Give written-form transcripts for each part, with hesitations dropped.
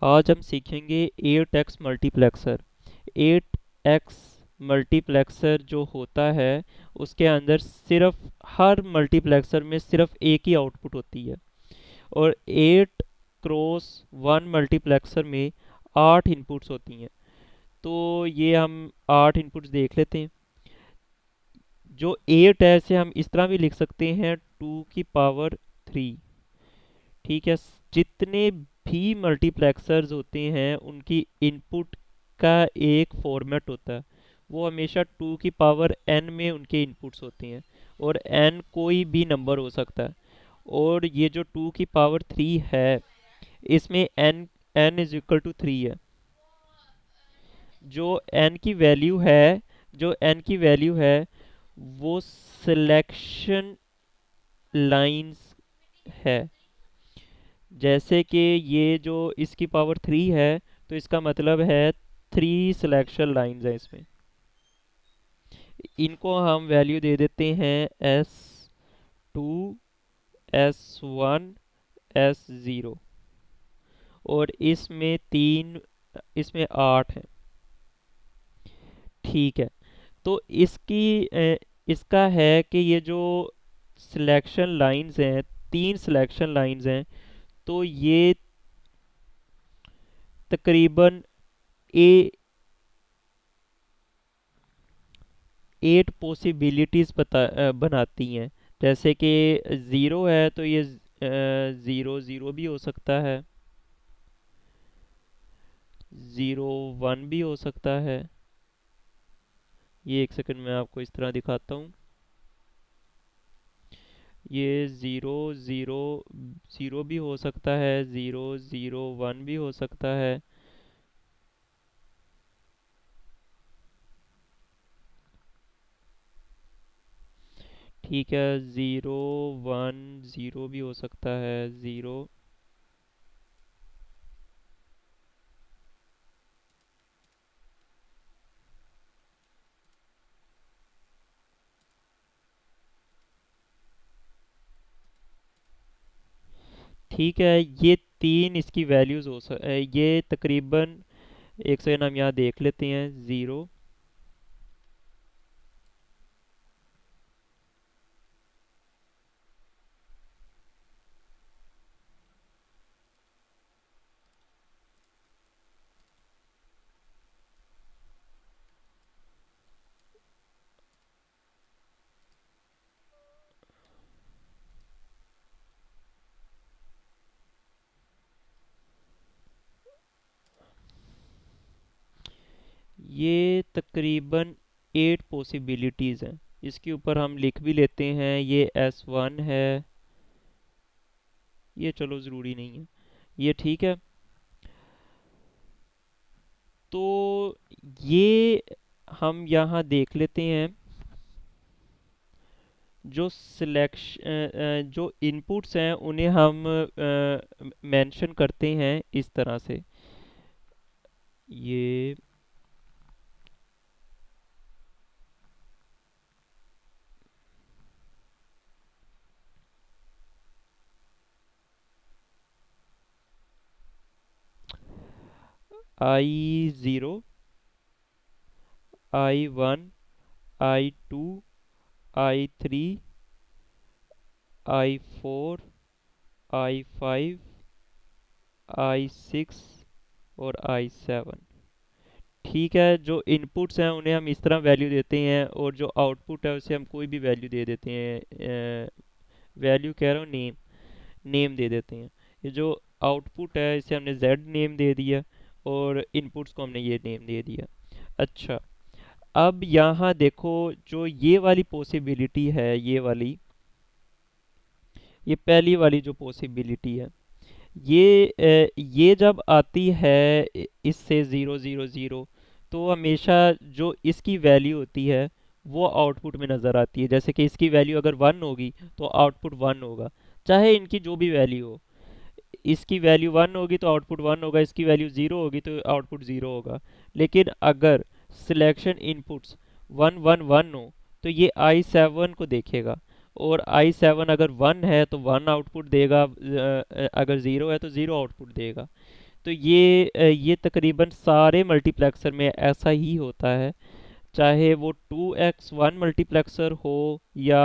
आज हम सीखेंगे 8x मल्टीप्लेक्सर। 8x मल्टीप्लेक्सर जो होता है उसके अंदर सिर्फ हर मल्टीप्लेक्सर में सिर्फ एक ही आउटपुट होती है, और 8x1 मल्टीप्लेक्सर में 8 इनपुट्स होती हैं। तो ये हम 8 इनपुट्स देख लेते हैं। जो 8 है इसे हम इस तरह भी लिख सकते हैं 2 की पावर 3। ठीक है, जितने भी मल्टीप्लेक्सर्स होते हैं उनकी इनपुट का एक फॉर्मेट होता है। वो हमेशा 2 की पावर n में उनके इनपुट्स होते हैं, और n कोई भी नंबर हो सकता है। और ये जो 2 की पावर 3 है इसमें n इज इक्वल टू 3 है। जो n की वैल्यू है जो n की वैल्यू है वो सिलेक्शन लाइंस है। जैसे कि ये जो इसकी पावर 3 है तो इसका मतलब है 3 सिलेक्शन लाइंस हैं इसमें। इनको हम वैल्यू दे देते हैं S2, S1, S0। और इसमें 8 है। ठीक है, तो इसका है कि ये जो सिलेक्शन लाइंस हैं, 3 सिलेक्शन लाइंस हैं, तो ये तकरीबन ए 8 पॉसिबिलिटीज़ बनाती हैं। जैसे कि ज़ीरो है तो ये ज़ीरो ज़ीरो भी हो सकता है, ज़ीरो वन भी हो सकता है। ये एक सेकंड में आपको इस तरह दिखाता हूँ। ये ज़ीरो ज़ीरो ज़ीरो भी हो सकता है, ज़ीरो ज़ीरो वन भी हो सकता है। ठीक है, ज़ीरो वन ज़ीरो भी हो सकता है, ज़ीरो। ठीक है, ये 3 इसकी वैल्यूज़ ये तकरीबन, एक सेकंड हम यहाँ देख लेते हैं। ज़ीरो, ये तकरीबन 8 पॉसिबिलिटीज़ हैं। इसके ऊपर हम लिख भी लेते हैं, ये S1 है। ये चलो ज़रूरी नहीं है, ये ठीक है। तो ये हम यहाँ देख लेते हैं। जो इनपुट्स हैं उन्हें हम मेंशन करते हैं इस तरह से। ये I0, I1, I2, I3, I4, I5, I6 और I7। ठीक है, जो इनपुट्स हैं उन्हें हम इस तरह वैल्यू देते हैं, और जो आउटपुट है उसे हम कोई भी वैल्यू दे देते हैं। वैल्यू कह रहा हूँ, नेम नेम दे देते हैं। ये जो आउटपुट है इसे हमने z नेम दे दिया, और इनपुट्स को हमने ये नेम दे दिया। अच्छा, अब यहाँ देखो, जो ये वाली पॉसिबिलिटी है, ये पहली वाली जो पॉसिबिलिटी है, ये जब आती है इससे ज़ीरो ज़ीरो ज़ीरो, तो हमेशा जो इसकी वैल्यू होती है वो आउटपुट में नज़र आती है। जैसे कि इसकी वैल्यू अगर 1 होगी तो आउटपुट 1 होगा, चाहे इनकी जो भी वैल्यू हो। इसकी वैल्यू 1 होगी तो आउटपुट 1 होगा, इसकी वैल्यू 0 होगी तो आउटपुट 0 होगा। लेकिन अगर सिलेक्शन इनपुट्स 1 1 1 हो तो ये I7 को देखेगा, और I7 अगर 1 है तो 1 आउटपुट देगा, अगर 0 है तो 0 आउटपुट देगा। तो ये तकरीबन सारे मल्टीप्लेक्सर में ऐसा ही होता है, चाहे वो 2x1 मल्टीप्लेक्सर हो या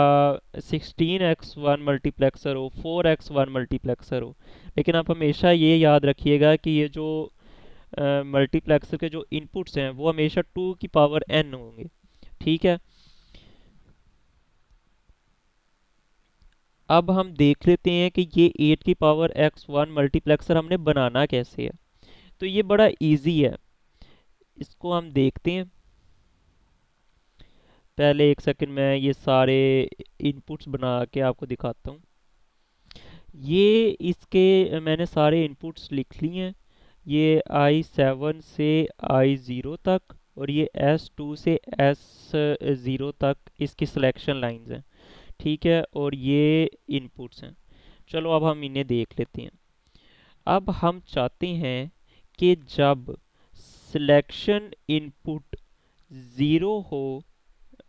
16x1 मल्टीप्लेक्सर हो, 4x1 मल्टीप्लेक्सर हो। लेकिन आप हमेशा ये याद रखिएगा कि ये जो मल्टीप्लेक्सर के जो इनपुट्स हैं वो हमेशा 2 की पावर n होंगे। ठीक है। अब हम देख लेते हैं कि ये 8 की पावर x1 मल्टीप्लेक्सर हमने बनाना कैसे है। तो ये बड़ा इजी है, इसको हम देखते हैं। पहले एक सेकंड में ये सारे इनपुट्स बना के आपको दिखाता हूँ। ये इसके मैंने सारे इनपुट्स लिख लिए हैं। ये i7 से i0 तक, और ये s2 से s0 तक इसकी सिलेक्शन लाइंस हैं। ठीक है, और ये इनपुट्स हैं। चलो अब हम इन्हें देख लेते हैं। अब हम चाहते हैं कि जब सिलेक्शन इनपुट ज़ीरो हो,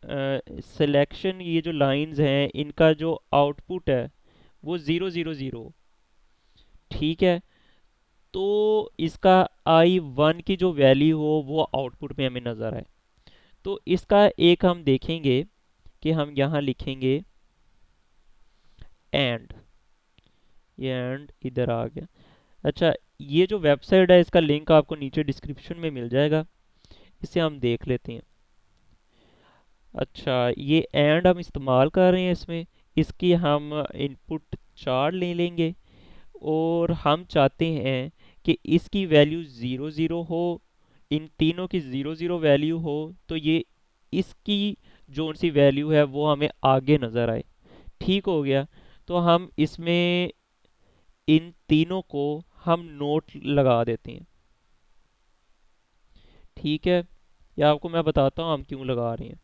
सिलेक्शन ये जो लाइंस हैं इनका जो आउटपुट है वो 0 0 0। ठीक है। तो इसका i1 की जो वैल्यू हो वो आउटपुट में हमें नज़र आए। तो इसका एक हम देखेंगे कि हम यहाँ लिखेंगे एंड, ये एंड इधर आ गया। अच्छा, ये जो वेबसाइट है इसका लिंक आपको नीचे डिस्क्रिप्शन में मिल जाएगा, इसे हम देख लेते हैं। अच्छा, ये एंड हम इस्तेमाल कर रहे हैं इसमें, इसकी हम इनपुट 4 ले लेंगे, और हम चाहते हैं कि इसकी वैल्यू 0 0 हो, इन तीनों की 0 0 वैल्यू हो, तो ये इसकी जो सी वैल्यू है वो हमें आगे नज़र आए। ठीक हो गया। तो हम इसमें इन तीनों को हम नोट लगा देते हैं। ठीक है, या आपको मैं बताता हूँ हम क्यों लगा रहे हैं।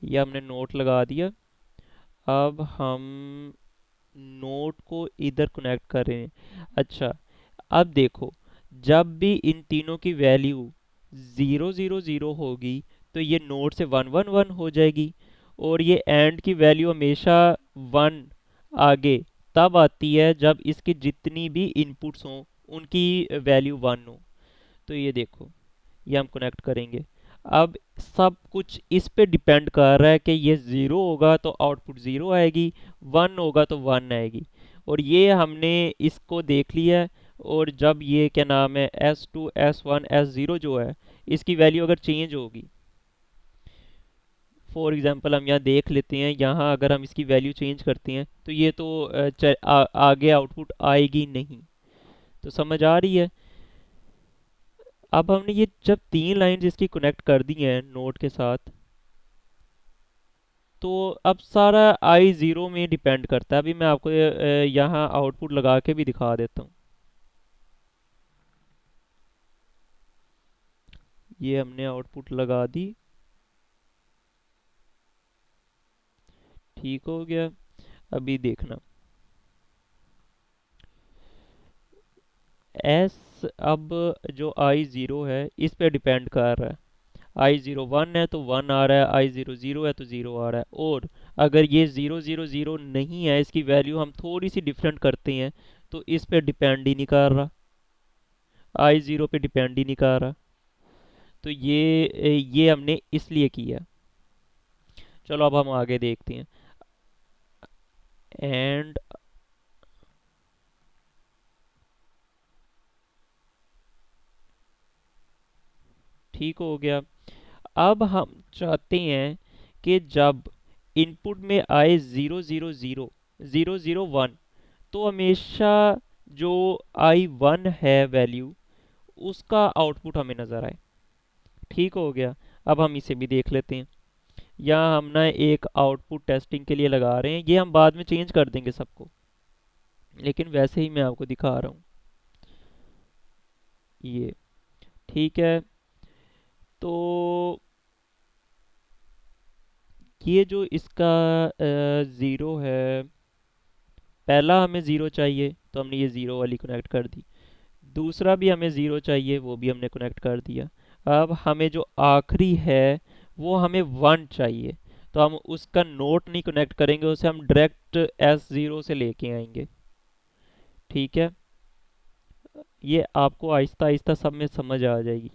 ये हमने नोट लगा दिया। अब हम नोट को इधर कनेक्ट कर रहे हैं। अच्छा, अब देखो, जब भी इन तीनों की वैल्यू 0 0 0 होगी तो ये नोट से 1 1 1 हो जाएगी, और ये एंड की वैल्यू हमेशा 1 आगे तब आती है जब इसकी जितनी भी इनपुट्स हों उनकी वैल्यू 1 हो। तो ये देखो, ये हम कनेक्ट करेंगे। अब सब कुछ इस पे डिपेंड कर रहा है कि ये ज़ीरो होगा तो आउटपुट ज़ीरो आएगी, 1 होगा तो 1 आएगी। और ये हमने इसको देख लिया है। और जब ये क्या नाम है S2 S1 S0 जो है, इसकी वैल्यू अगर चेंज होगी, फॉर एग्जांपल हम यहाँ देख लेते हैं, यहाँ अगर हम इसकी वैल्यू चेंज करते हैं तो ये तो आगे आउटपुट आएगी नहीं। तो समझ आ रही है। अब हमने ये जब 3 लाइंस इसकी कनेक्ट कर दी हैं नोड के साथ, तो अब सारा i0 में डिपेंड करता है। अभी मैं आपको यहाँ आउटपुट लगा के भी दिखा देता हूँ। ये हमने आउटपुट लगा दी। ठीक हो गया। अभी देखना, s अब जो i0 है इस पे डिपेंड कर रहा है। i0 1 है तो 1 आ रहा है, i0 0 है तो 0 आ रहा है। और अगर ये 0 0 0 नहीं है, इसकी वैल्यू हम थोड़ी सी डिफरेंट करते हैं, तो इस पे डिपेंड ही नहीं कर रहा, i0 पे डिपेंड ही नहीं कर रहा। तो ये हमने इसलिए किया। चलो अब हम आगे देखते हैं। एंड ठीक हो गया। अब हम चाहते हैं कि जब इनपुट में आए 0 0 0 0 0 1, तो हमेशा जो i1 है वैल्यू, उसका आउटपुट हमें नज़र आए। ठीक हो गया। अब हम इसे भी देख लेते हैं। यहाँ हम ना एक आउटपुट टेस्टिंग के लिए लगा रहे हैं, ये हम बाद में चेंज कर देंगे सबको, लेकिन वैसे ही मैं आपको दिखा रहा हूँ। ये ठीक है। तो ये जो इसका ज़ीरो है, पहला हमें ज़ीरो चाहिए तो हमने ये ज़ीरो वाली कनेक्ट कर दी। दूसरा भी हमें ज़ीरो चाहिए, वो भी हमने कनेक्ट कर दिया। अब हमें जो आखिरी है वो हमें वन चाहिए, तो हम उसका नोट नहीं कनेक्ट करेंगे, उसे हम डायरेक्ट एस ज़ीरो से लेके आएंगे। ठीक है, ये आपको आहिस्ता आहिस्ता सब में समझ आ जाएगी।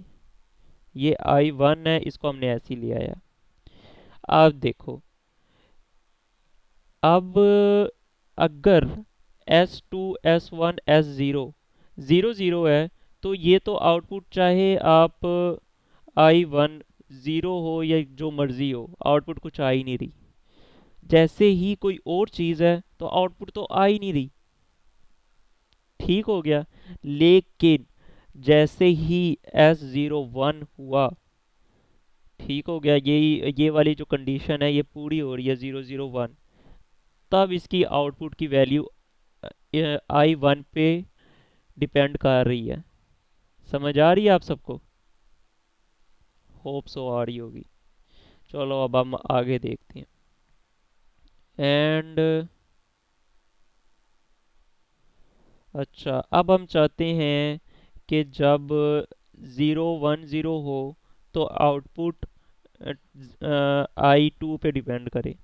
ये आई वन है, इसको हमने ऐसे ही ले आया। अब देखो, अब अगर S two S one S zero zero zero है, तो ये तो आउटपुट चाहे आप आई वन ज़ीरो हो या जो मर्ज़ी हो, आउटपुट कुछ आ ही नहीं रही। जैसे ही कोई और चीज़ है तो आउटपुट तो आ ही नहीं रही। ठीक हो गया। लेकिन जैसे ही एस ज़ीरो वन हुआ, ठीक हो गया, ये वाली जो कंडीशन है ये पूरी हो रही है, ज़ीरो ज़ीरो वन, तब इसकी आउटपुट की वैल्यू आई वन पे डिपेंड कर रही है। समझ आ रही है आप सबको? होप सो आ रही होगी। चलो अब हम आगे देखते हैं। एंड अच्छा, अब हम चाहते हैं कि जब ज़ीरो वन ज़ीरो हो तो आउटपुट आई टू पे डिपेंड करे।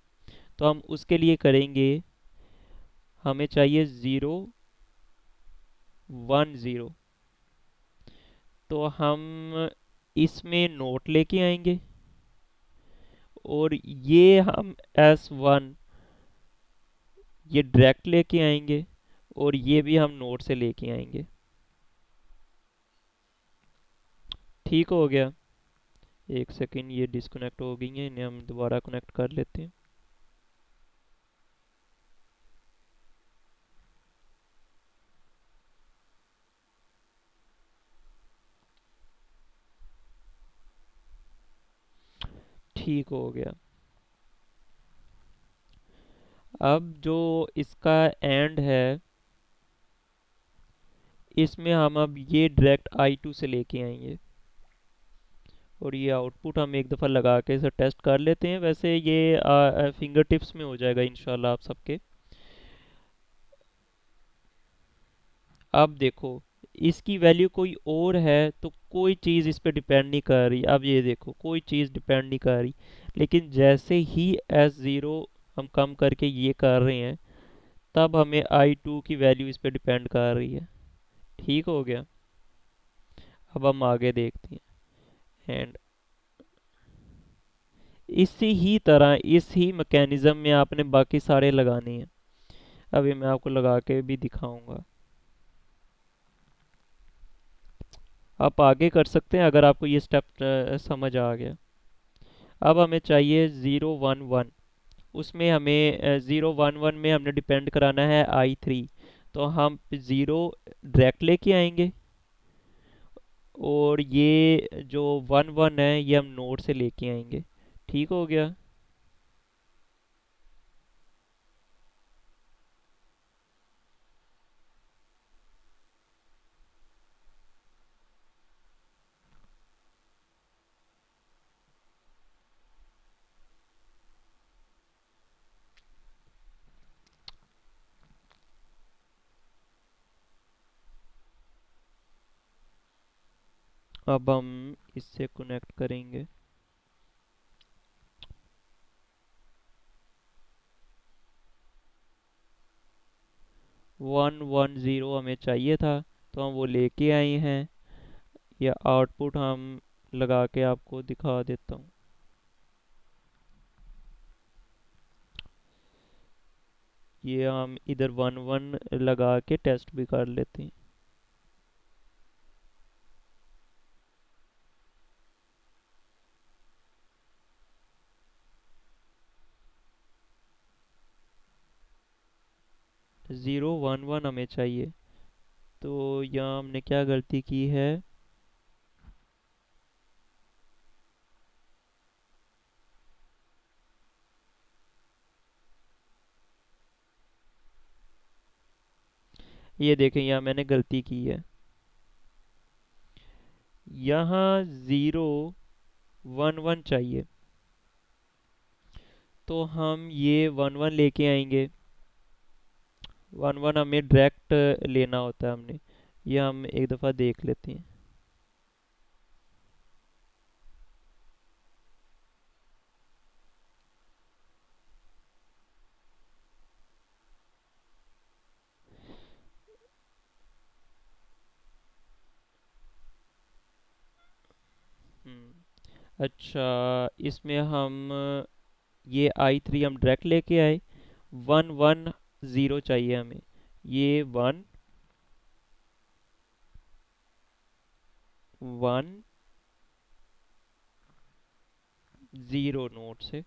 तो हम उसके लिए करेंगे, हमें चाहिए ज़ीरो वन ज़ीरो, तो हम इसमें नोट लेके आएंगे, और ये हम एस वन ये डायरेक्ट लेके आएंगे, और ये भी हम नोट से लेके आएंगे। ठीक हो गया। एक सेकंड, ये डिस्कनेक्ट हो गई हैं, इन्हें हम दोबारा कनेक्ट कर लेते हैं। ठीक हो गया। अब जो इसका एंड है, इसमें हम अब ये डायरेक्ट आई टू से लेके आएंगे, और ये आउटपुट हम एक दफ़ा लगा के इसे टेस्ट कर लेते हैं। वैसे ये फिंगर टिप्स में हो जाएगा इंशाल्लाह आप सबके। अब देखो, इसकी वैल्यू कोई और है तो कोई चीज़ इस पे डिपेंड नहीं कर रही। अब ये देखो, कोई चीज़ डिपेंड नहीं कर रही, लेकिन जैसे ही एस ज़ीरो हम कम करके ये कर रहे हैं, तब हमें आई टू की वैल्यू इस पे डिपेंड कर रही है। ठीक हो गया। अब हम आगे देखते हैं। एंड इसी ही तरह, इस ही मैकेनिज्म में आपने बाकी सारे लगाने हैं। अभी मैं आपको लगा के भी दिखाऊंगा। आप आगे कर सकते हैं अगर आपको ये स्टेप समझ आ गया। अब हमें चाहिए ज़ीरो वन वन, उसमें हमें ज़ीरो वन वन में हमने डिपेंड कराना है आई थ्री, तो हम ज़ीरो डायरेक्ट लेके आएंगे, और ये जो वन वन है ये हम नोड से लेके आएंगे। ठीक हो गया। अब हम इससे कनेक्ट करेंगे। वन वन ज़ीरो हमें चाहिए था, तो हम वो लेके आए हैं। या आउटपुट हम लगा के आपको दिखा देता हूँ। ये हम इधर वन वन लगा के टेस्ट भी कर लेते हैं। ज़ीरो वन वन हमें चाहिए, तो यहाँ हमने क्या गलती की है। ये देखें, यहाँ मैंने गलती की है। यहाँ ज़ीरो वन वन चाहिए, तो हम ये वन वन लेके आएंगे। वन वन हमें डायरेक्ट लेना होता है हमने। ये हम एक दफ़ा देख लेते हैं। अच्छा, इसमें हम ये I3 हम डायरेक्ट लेके आए। 1 1 0 चाहिए हमें। ये 1 1 0 नोट से,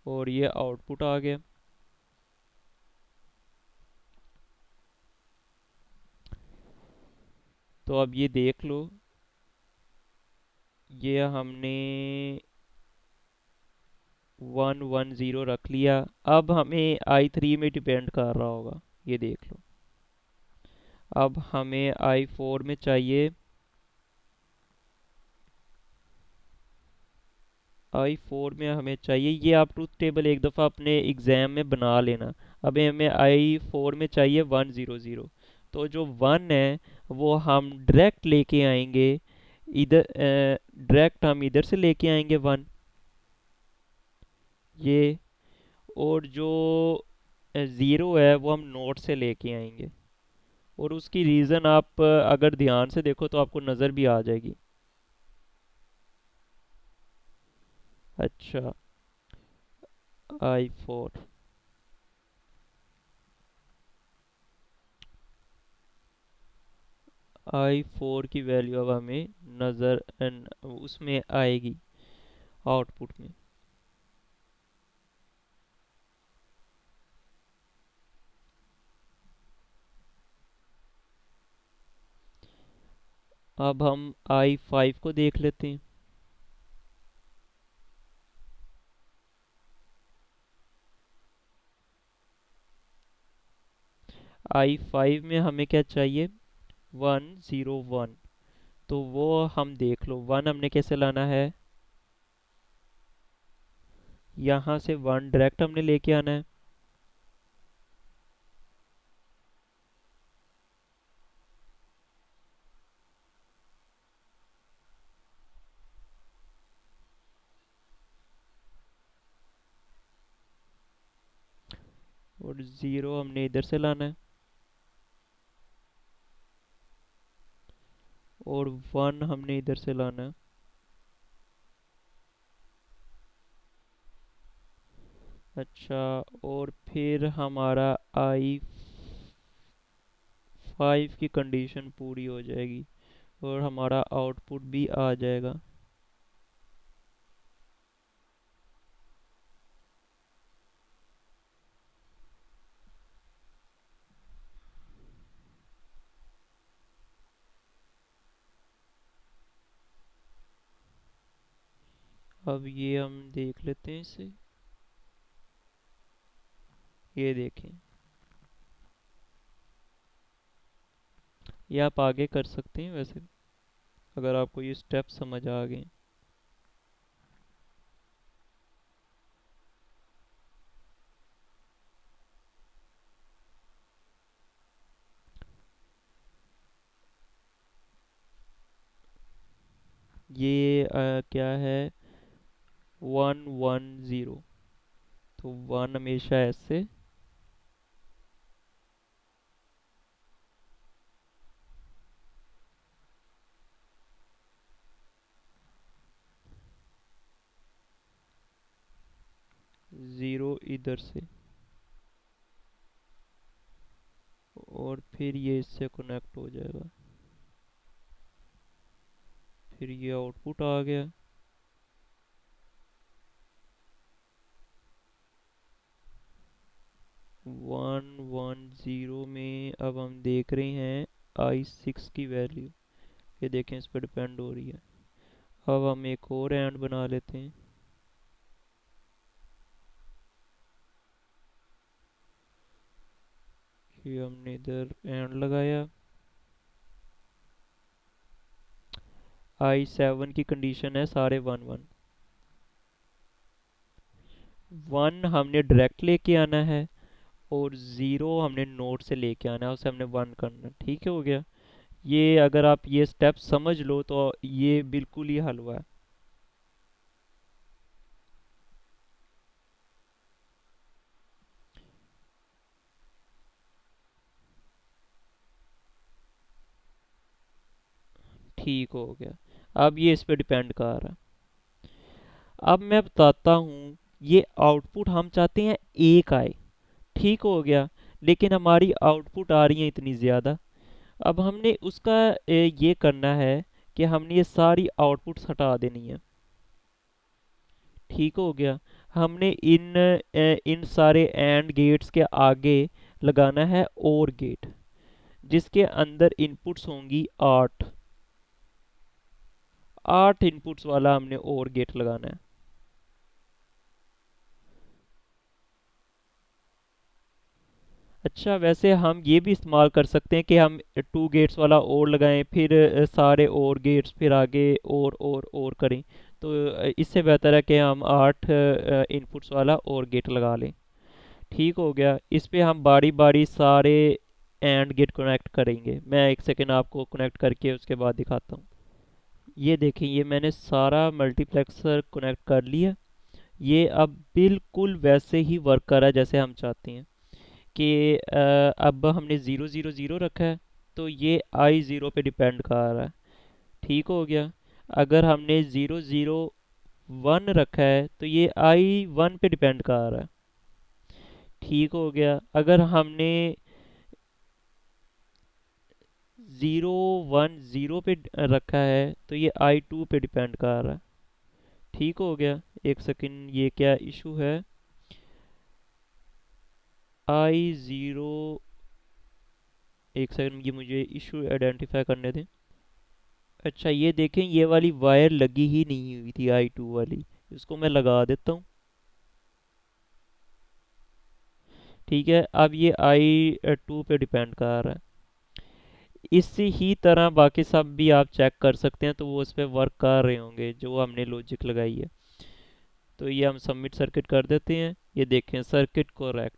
और ये आउटपुट आ गया। तो अब ये देख लो, ये हमने 1 1 0 रख लिया। अब हमें I3 में डिपेंड कर रहा होगा, ये देख लो। अब हमें I4 में चाहिए। I4 में हमें चाहिए, ये आप ट्रूथ टेबल एक दफ़ा अपने एग्ज़ाम में बना लेना। अभी हमें I4 में चाहिए 1 0 0। तो जो 1 है वो हम डायरेक्ट लेके आएंगे इधर, डायरेक्ट हम इधर से लेके आएंगे 1, ये। और जो 0 है वो हम नोट से लेके आएंगे। और उसकी रीज़न आप अगर ध्यान से देखो तो आपको नज़र भी आ जाएगी। अच्छा, I4, I4 की वैल्यू अब हमें नज़र उसमें आएगी, आउटपुट में। अब हम I5 को देख लेते हैं। I5 में हमें क्या चाहिए? 1 0 1। तो वो हम देख लो, 1 हमने कैसे लाना है? यहाँ से 1 डायरेक्ट हमने लेके आना है। और 0 हमने इधर से लाना है। और 1 हमने इधर से लाना है। अच्छा, और फिर हमारा I5 की कंडीशन पूरी हो जाएगी, और हमारा आउटपुट भी आ जाएगा। अब ये हम देख लेते हैं इसे। ये देखें, ये आप आगे कर सकते हैं वैसे, अगर आपको ये स्टेप समझ आ गए। ये क्या है? 1 1 0। तो 1 हमेशा ऐसे, 0 इधर से, और फिर ये इससे कनेक्ट हो जाएगा। फिर ये आउटपुट आ गया। 1 1 0 में अब हम देख रहे हैं I6 की वैल्यू। ये देखें, इस पर डिपेंड हो रही है। अब हम एक और एंड बना लेते हैं। ये हमने इधर एंड लगाया। I7 की कंडीशन है सारे 1 1। 1 हमने डायरेक्ट लेके आना है, और ज़ीरो हमने नोट से लेके आना है, उसे हमने वन करना है। ठीक है, हो गया। ये अगर आप ये स्टेप समझ लो तो ये बिल्कुल ही हल हुआ है। ठीक हो गया। अब ये इस पे डिपेंड कर रहा है। अब मैं बताता हूँ, ये आउटपुट हम चाहते हैं एक आए। ठीक हो गया। लेकिन हमारी आउटपुट आ रही है इतनी ज़्यादा। अब हमने उसका ये करना है कि हमने ये सारी आउटपुट्स हटा देनी है। ठीक हो गया। हमने इन सारे एंड गेट्स के आगे लगाना है और गेट, जिसके अंदर इनपुट्स होंगी 8। 8 इनपुट्स वाला हमने और गेट लगाना है। अच्छा, वैसे हम ये भी इस्तेमाल कर सकते हैं कि हम 2 गेट्स वाला और लगाएं, फिर सारे और गेट्स फिर आगे और करें। तो इससे बेहतर है कि हम 8 इनपुट्स वाला और गेट लगा लें। ठीक हो गया। इस पे हम बारी बारी सारे एंड गेट कनेक्ट करेंगे। मैं एक सेकेंड आपको कनेक्ट करके उसके बाद दिखाता हूँ। ये देखें, ये मैंने सारा मल्टीप्लेक्सर कनेक्ट कर लिया। ये अब बिल्कुल वैसे ही वर्क कर रहा है जैसे हम चाहते हैं। कि अब हमने ज़ीरो ज़ीरो ज़ीरो रखा है, तो ये आई ज़ीरो पे डिपेंड कर रहा है। ठीक हो गया। अगर हमने ज़ीरो ज़ीरो वन रखा है तो ये आई वन पे डिपेंड कर रहा है। ठीक हो गया। अगर हमने ज़ीरो वन ज़ीरो पे रखा है तो ये आई टू पे डिपेंड कर रहा है। ठीक हो गया। एक सेकंड, ये क्या इशू है? आई ज़ीरो, एक सेकंड, ये मुझे इशू आइडेंटिफाई करने दें। अच्छा, ये देखें, ये वाली वायर लगी ही नहीं हुई थी आई टू वाली। इसको मैं लगा देता हूँ। ठीक है, अब ये आई टू पे डिपेंड कर रहा है। इसी ही तरह बाकी सब भी आप चेक कर सकते हैं, तो वो उस पर वर्क कर रहे होंगे जो हमने लॉजिक लगाई है। तो ये हम सबमिट सर्किट कर देते हैं। ये देखें, सर्किट करेक्ट।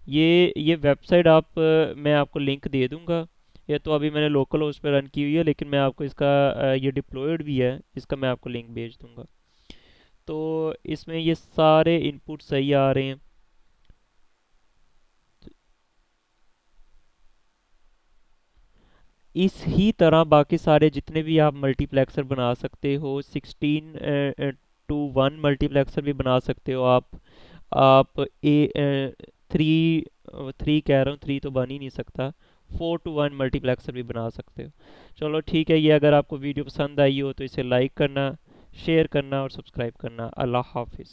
ये वेबसाइट आप मैं आपको लिंक दे दूंगा। ये तो अभी मैंने लोकल होस्ट पे रन की हुई है, लेकिन मैं आपको इसका ये डिप्लॉयड भी है, इसका मैं आपको लिंक भेज दूंगा। तो इसमें ये सारे इनपुट सही आ रहे हैं। इस ही तरह बाकी सारे जितने भी आप मल्टीप्लेक्सर बना सकते हो, 16 टू वन मल्टीप्लेक्सर भी बना सकते हो आप ए थ्री थ्री कह रहा हूँ, थ्री तो बन ही नहीं सकता। 4 to 1 मल्टीप्लेक्सर भी बना सकते हो। चलो ठीक है, ये अगर आपको वीडियो पसंद आई हो तो इसे लाइक करना, शेयर करना और सब्सक्राइब करना। अल्लाह हाफिज़।